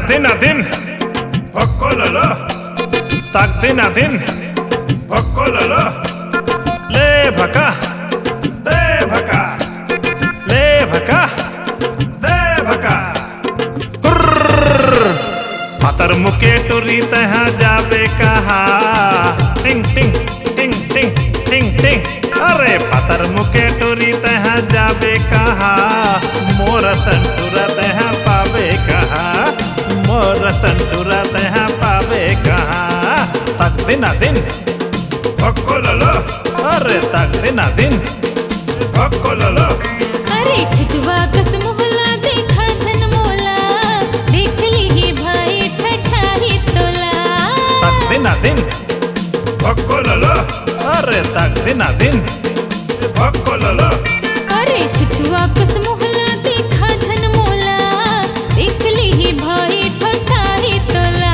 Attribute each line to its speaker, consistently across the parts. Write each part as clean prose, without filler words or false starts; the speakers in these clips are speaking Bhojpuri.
Speaker 1: दिन दिन भक्कोललो तक दिन भक्कोललो ले भका दे भका ले भका दे भका पतर मुके टुरी तह जाबे कहा टिंग टिंग टिंग टिंग टिंग टिंग अरे पतर मुके टुरी तह जाबे कहा मोर संतुरा तह पावे कहा मोर संतुरा तह पावे कहा तक दिन भक्कोललो अरे तक दिन भक्कोललो
Speaker 2: अरे छिटवा कस मोहला देखा धन मोला देख ली ही भाई ठठाही तोला
Speaker 1: तक दिन भक्कोललो अरे तक दिन भक्कोललो
Speaker 2: अरे छिटवा कस मोहला देखा धन मोला देख ली ही भाई ठठाही तोला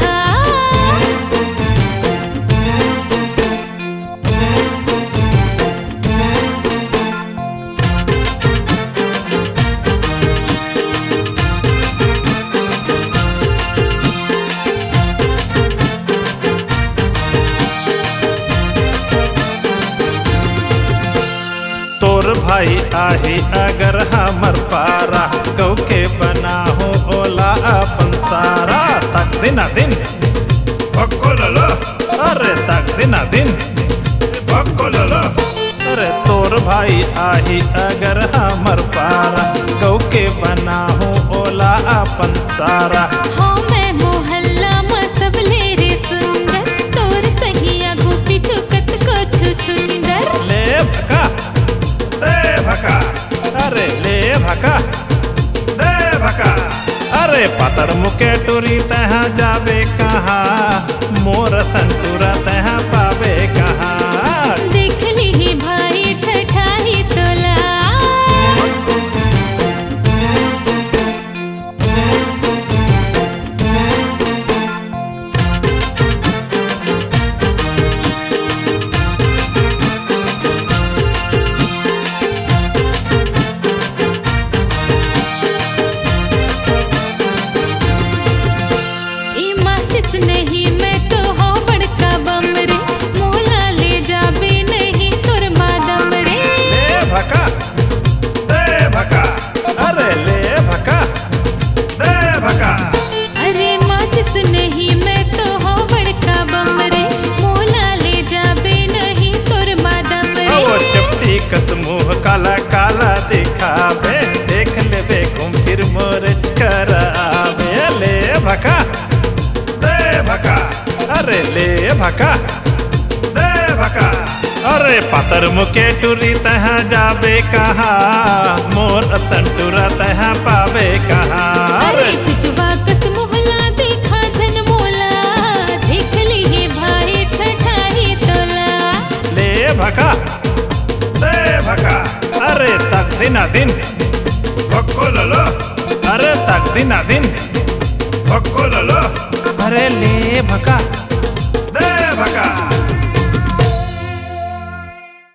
Speaker 1: भाई आही अगर हमर पारा कौ के बना हो ओला अपन सारा तक दिन भक्कोललो अरे तक दिन भक्कोललो अरे तोर भाई आही अगर हमर पारा कौ के बना हो ओला अपन सारा
Speaker 2: हाँ मैं मोहल्ला में सब ले रे सुंदर तोर सहिया घूपी चुकत को छुछुंदर
Speaker 1: ले भका दे भका अरे ले भका दे भका अरे पतर मुके टुरी तह जाबे कहा मोर संतुरा तह पावे कहा
Speaker 2: देख ली ही भाई ठठाही तोला नहीं मैं तो हो बड़का बम रे मोला ले जाबे नहीं तोर मादम रे
Speaker 1: ले भका दे भका अरे ले भका दे भका
Speaker 2: अरे माचिस नहीं मैं तो हो बड़का बम रे मोला ले जाबे नहीं तोर मादम रे
Speaker 1: वो चपटी कस मुँह काला काला दिखावे देख लेबे घूम फिर मोरच कर आवे ले भका भका अरे ले भका दे भका अरे पतर मुके टुरी तह जाबे कहा मोर संतुरा तह पावे कहा
Speaker 2: अरे छिचवा कस मोहला देखा धन मोला देख ली ही भाई ठठाही तोला
Speaker 1: ले भका दे भका अरे तक दिन भक्कोललो अरे तक दिन भक्कोललो अरे ले भका दे भका।